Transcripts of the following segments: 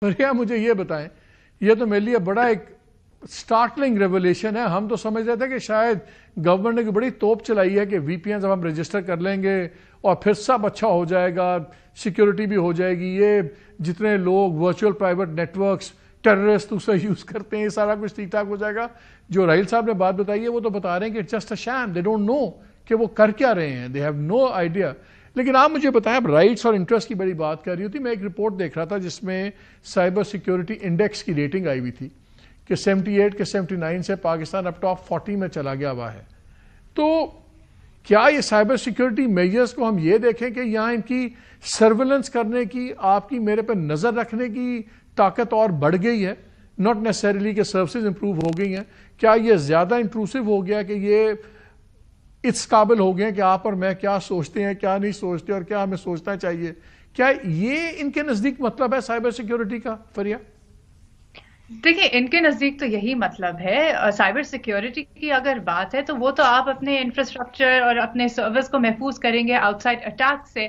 فریہ مجھے یہ بتائیں، یہ تو میرے لیے بڑا ایک سٹارٹلنگ ریولیشن ہے. ہم تو سمجھ رہے تھے کہ شاید گورنمنٹ نے کوئی بڑی توپ چلائی ہے کہ وی پی این اب ہم رجسٹر کر لیں گے اور پھر سب اچھا ہو جائے گا، سیکیورٹی بھی ہو جائے گی. یہ جتنے لوگ virtual private networks terrorist اسے یوز کرتے ہیں، یہ سارا کچھ ٹھیک ٹھاک ہو جائے گا. جو راہیل صاحب نے بات بتائی ہے وہ تو بتا رہے ہیں کہ اٹس جسٹ اے شام، دے ڈونٹ نو کہ وہ کر کیا رہے ہیں، دے ہیو نو آئیڈیا. لیکن آپ مجھے بتائیں، اب رائٹس اور انٹرسٹ کی بڑی بات کر رہی ہوتی. میں ایک رپورٹ دیکھ رہا تھا جس میں سائبر سیکیورٹی انڈیکس کی ریٹنگ آئی ہوئی تھی کہ 78 کے 79 سے پاکستان اب ٹاپ 40 میں چلا گیا ہوا ہے. تو کیا یہ سائبر سیکیورٹی میجرز کو ہم یہ دیکھیں کہ یہاں ان کی سرویلنس کرنے کی، آپ کی میرے پہ نظر رکھنے کی طاقت اور بڑھ گئی ہے، ناٹ نیسیسریلی کہ سروسز امپروو ہو گئی ہیں. کیا یہ زیادہ انٹروسو ہو گیا کہ یہ اس قابل ہو گئے کہ آپ اور میں کیا سوچتے ہیں، کیا نہیں سوچتے اور کیا ہمیں سوچنا چاہیے؟ کیا یہ ان کے نزدیک مطلب ہے سائبر سیکیورٹی کا؟ فریہ دیکھیں، ان کے نزدیک تو یہی مطلب ہے. سائبر سیکیورٹی کی اگر بات ہے تو وہ تو آپ اپنے انفراسٹرکچر اور اپنے سروس کو محفوظ کریں گے آؤٹ سائڈ اٹیک سے،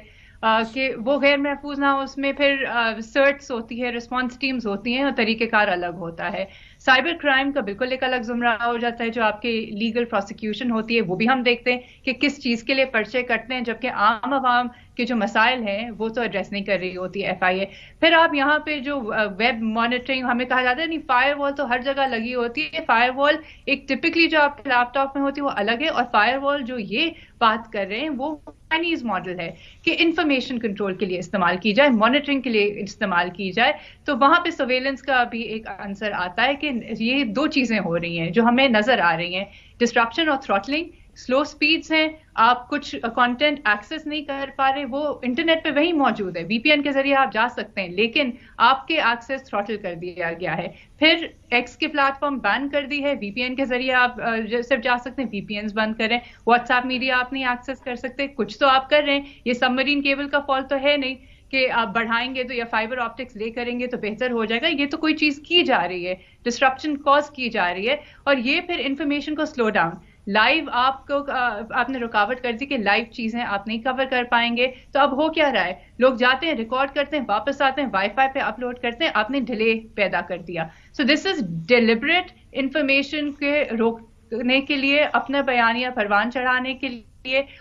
کہ وہ غیر محفوظ نہ ہو. اس میں پھر سرٹس ہوتی ہے، رسپانس ٹیمز ہوتی ہیں اور طریقہ کار الگ ہوتا ہے. سائبر کرائم کا بالکل ایک الگ زمرہ ہو جاتا ہے. جو آپ کی لیگل پروسیکیوشن ہوتی ہے وہ بھی ہم دیکھتے ہیں کہ کس چیز کے لیے پرچے کٹتے ہیں، جبکہ عام عوام کے جو مسائل ہیں وہ تو ایڈریس نہیں کر رہی ہوتی ایف آئی اے. پھر آپ یہاں پہ جو ویب مانیٹرنگ ہمیں کہا جاتا ہے، نہیں فائر وال تو ہر جگہ لگی ہوتی ہے. فائر وال ایک ٹپکلی جو آپ کے لیپ ٹاپ میں ہوتی ہے وہ الگ ہے، اور فائر وال جو یہ بات کر رہے ہیں وہ چائنیز ماڈل ہے کہ انفارمیشن کنٹرول کے لیے استعمال کی جائے، مانیٹرنگ کے لیے استعمال کی جائے. تو وہاں پہ سرویلنس کا بھی ایک عنصر آتا ہے کہ یہ دو چیزیں ہو رہی ہیں جو ہمیں نظر آ رہی ہیں، ڈسٹرپشن اور تھروٹلنگ. سلو سپیڈز ہیں، آپ کچھ کانٹینٹ ایکسس نہیں کر پا رہے، وہ انٹرنیٹ پہ وہی موجود ہے، وی پی این کے ذریعے آپ جا سکتے ہیں لیکن آپ کے ایکسس تھروٹل کر دیا گیا ہے. پھر ایکس کے پلیٹ فارم بین کر دی ہے، وی پی این کے ذریعے آپ صرف جا سکتے ہیں، وی پی اینز بند کریں. واٹس ایپ میڈیا آپ نہیں ایکسس کر سکتے. کچھ تو آپ کر رہے ہیں، یہ سب مرین کیبل کا فالٹ تو ہے نہیں کہ آپ بڑھائیں گے تو یا فائبر آپٹکس لے کریں گے تو بہتر ہو جائے گا. یہ تو کوئی چیز کی جا رہی ہے، ڈسٹرپشن کاز کی جا رہی ہے، اور یہ پھر انفارمیشن کو سلو ڈاؤن. لائیو آپ نے رکاوٹ کر دی کہ لائیو چیزیں آپ نہیں کور کر پائیں گے. تو اب ہو کیا رہا ہے، لوگ جاتے ہیں ریکارڈ کرتے ہیں، واپس آتے ہیں، وائی فائی پہ اپلوڈ کرتے ہیں، آپ نے ڈیلے پیدا کر دیا. سو دس از ڈیلیبریٹ انفارمیشن کے روکنے کے لیے، اپنا بیانیہ پروان چڑھانے کے لیے.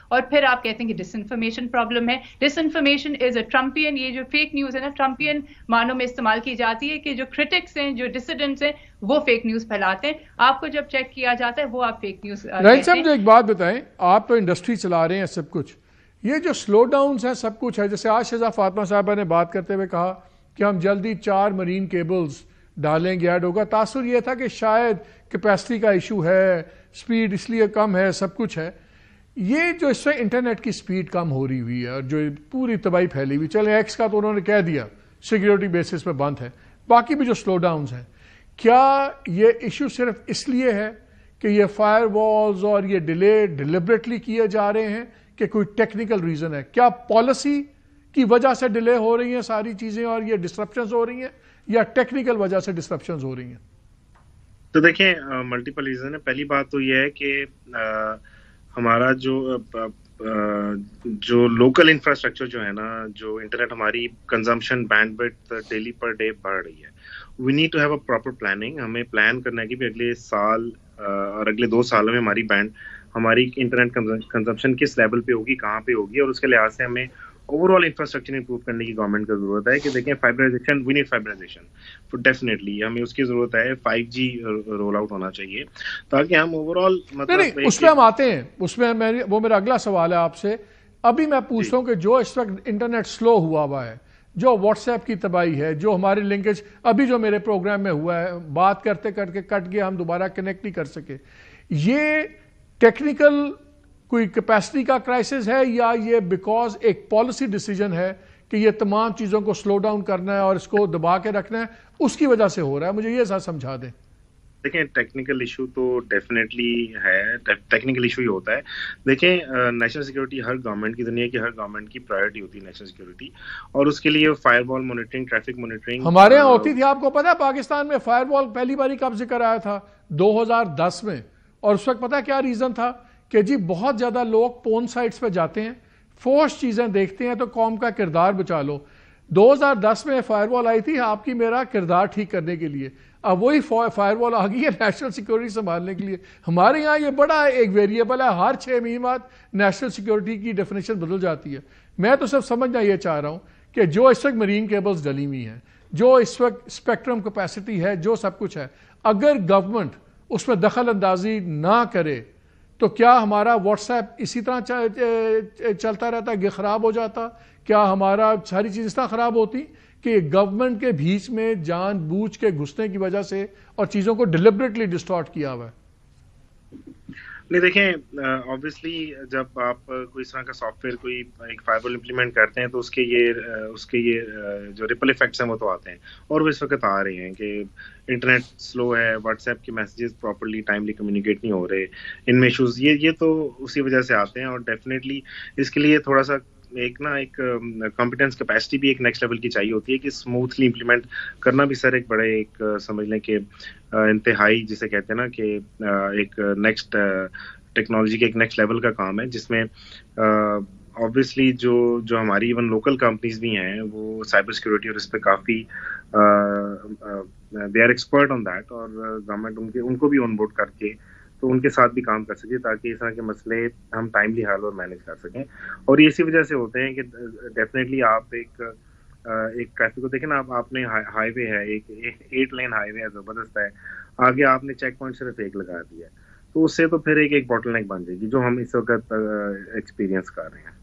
اور پھر آپ کہتے ہیں کہ ڈس انفارمیشن پرابلم ہے. ڈس انفارمیشن از اے ٹرمپین، یہ جو فیک نیوز ہے نا، ٹرمپین معنوں میں استعمال کی جاتی ہے کہ جو کرٹکس ہیں، جو ڈسیڈنٹس ہیں، وہ فیک نیوز پھیلاتے ہیں. آپ کو جب چیک کیا جاتا ہے وہ آپ فیک نیوز. راہیل صاحب مجھے ایک بات بتائیں، آپ تو انڈسٹری چلا رہے ہیں سب کچھ، یہ جو سلو ڈاؤنز ہیں سب کچھ ہے، جیسے آج شہزاد فاطمہ صاحبہ نے بات کرتے ہوئے کہا کہ ہم جلدی 4 مرین کیبلز ڈالیں گے، ایڈ ہوگا. تاثر یہ تھا کہ شاید کیپیسٹی کا ایشو ہے، سپیڈ اس لیے کم ہے، سب کچھ ہے. یہ جو اس سے انٹرنیٹ کی سپیڈ کم ہو رہی ہوئی ہے اور جو پوری تباہی پھیلی ہوئی، چلے ایکس کا تو انہوں نے کہہ دیا سیکیورٹی بیسس پہ بند ہے، باقی بھی جو سلو ڈاؤنز ہیں، کیا یہ ایشو صرف اس لیے ہے کہ یہ فائر والز اور یہ ڈیلے ڈیلیبریٹلی کیے جا رہے ہیں کہ کوئی ٹیکنیکل ریزن ہے؟ کیا پالیسی کی وجہ سے ڈیلے ہو رہی ہیں ساری چیزیں اور یہ ڈسرپشنز ہو رہی ہیں، یا ٹیکنیکل وجہ سے ڈسرپشنز ہو رہی ہیں؟ تو دیکھیں، ملٹیپل ریزن ہے. پہلی بات تو یہ ہے کہ ہمارا جو لوکل انفراسٹرکچر جو ہے نا، جو انٹرنیٹ ہماری consumption bandwidth daily per day بڑھ رہی ہے. We need to have a proper planning. ہمیں پلان کرنا ہے کہ اگلے سال اور اگلے 2 سالوں میں ہماری انٹرنیٹ کنزمپشن کس لیول پہ ہوگی، کہاں پہ ہوگی، اور اس کے لحاظ سے ہمیں اوور آل انفراسٹرکچر امپروو کرنے کی گورنمنٹ کو ضرورت ہے. کہ دیکھیں، fibreisation, we need fibreisation definitely, ہمیں اس کی ضرورت ہے. 5G رول آؤٹ ہونا چاہیے تاکہ ہم اوور آل نہیں اس پہ ہم آتے ہیں، اس میں وہ میرا اگلا سوال ہے آپ سے. ابھی میں پوچھتا ہوں کہ جو اس وقت انٹرنیٹ سلو ہوا ہے، جو واٹس ایپ کی تباہی ہے، جو ہماری لنکیج ابھی جو میرے پروگرام میں ہوا ہے، بات کرتے کرتے کٹ گیا، ہم دوبارہ کنیکٹ نہیں کر سکے، یہ ٹیکنیکل کوئی کیپیسٹی کا کرائسس ہے یا یہ بیکاز ایک پالیسی ڈیسیجن ہے کہ یہ تمام چیزوں کو سلو ڈاؤن کرنا ہے اور اس کو دبا کے رکھنا ہے، اس کی وجہ سے ہو رہا ہے؟ مجھے یہ ساتھ سمجھا دیں. دیکھیں، ٹیکنیکل ایشو تو ڈیفینیٹلی ہے. ٹیکنیکل ایشو ہی ہوتا ہے. دیکھیں، نیشنل سیکورٹی ہر گورنمنٹ کی، دنیا کی ہر گورنمنٹ کی پرائرٹی ہوتی ہے نیشنل سیکورٹی، اور اس کے لیے فائر وال مانیٹرنگ، ٹریفک مانیٹرنگ ہمارے یہاں ہوتی تھی. آپ کو پتا ہے پاکستان میں فائر وال پہلی باری کب ذکر آیا تھا؟ 2010 میں. اور اس وقت پتا کیا ریزن تھا؟ کہ جی بہت زیادہ لوگ پون سائٹس پہ جاتے ہیں، فوش چیزیں دیکھتے ہیں، تو قوم کا کردار بچا لو. 2010 میں فائر وال آئی تھی آپ کی میرا کردار ٹھیک کرنے کے لیے, اب وہی فائر وال آ گئی ہے نیشنل سیکورٹی سنبھالنے کے لیے. ہمارے یہاں یہ بڑا ایک ویریبل ہے, ہر 6 مہینے بعد نیشنل سیکورٹی کی ڈیفینیشن بدل جاتی ہے. میں تو صرف سمجھنا یہ چاہ رہا ہوں کہ جو اس وقت مرین کیبلز ڈلی ہوئی ہیں, جو اس وقت اسپیکٹرم کیپیسٹی ہے, جو سب کچھ ہے, اگر گورنمنٹ اس میں دخل اندازی نہ کرے تو کیا ہمارا واٹس ایپ اسی طرح چلتا رہتا کہ خراب ہو جاتا؟ کیا ہمارا ساری چیز اس طرح خراب ہوتی کہ گورنمنٹ کے بیچ میں جان بوجھ کے گھسنے کی وجہ سے اور چیزوں کو ڈیلیبریٹلی ڈسٹارٹ کیا ہوا ہے؟ نہیں دیکھیں, آبویسلی جب آپ کوئی اس طرح کا سافٹ ویئر کوئی ایک فائر امپلیمنٹ کرتے ہیں تو اس کے یہ جو ریپل ایفیکٹس ہیں وہ تو آتے ہیں, اور وہ اس وقت آ رہے ہیں کہ انٹرنیٹ سلو ہے, واٹس ایپ کے میسیجز پراپرلی ٹائملی کمیونیکیٹ نہیں ہو رہے, ان میں ایشوز یہ تو اسی وجہ سے آتے ہیں. اور ڈیفینیٹلی اس کے لیے تھوڑا سا ایک کمپیٹنس کیپیسٹی بھی ایک نیکسٹ لیول کی چاہیے ہوتی ہے کہ اسموتھلی امپلیمنٹ کرنا بھی سر ایک بڑے ایک سمجھ لیں کہ انتہائی جسے کہتے ہیں نا کہ ایک نیکسٹ ٹیکنالوجی کے ایک نیکسٹ لیول کا کام ہے, جس میں آبویسلی جو ہماری ایون لوکل کمپنیز بھی ہیں وہ سائبر سیکورٹی اور اس پہ کافی they are expert on that, اور گورنمنٹ ان کو بھی آن بورڈ کر کے تو ان کے ساتھ بھی کام کر سکے تاکہ اس طرح کے مسئلے ہم ٹائملی حل اور مینیج کر سکیں. اور یہ اسی وجہ سے ہوتے ہیں کہ ڈیفینیٹلی آپ ایک ٹریفک کو دیکھیں نا, آپ نے ہائی وے ہے, ایک 8 لین ہائی وے ہے, زبردست ہے, آگے آپ نے چیک پوائنٹ صرف ایک لگا دیا ہے, تو اس سے تو پھر ایک باٹل نیک بن جائے گی, جو ہم اس وقت ایکسپیرینس کر رہے ہیں.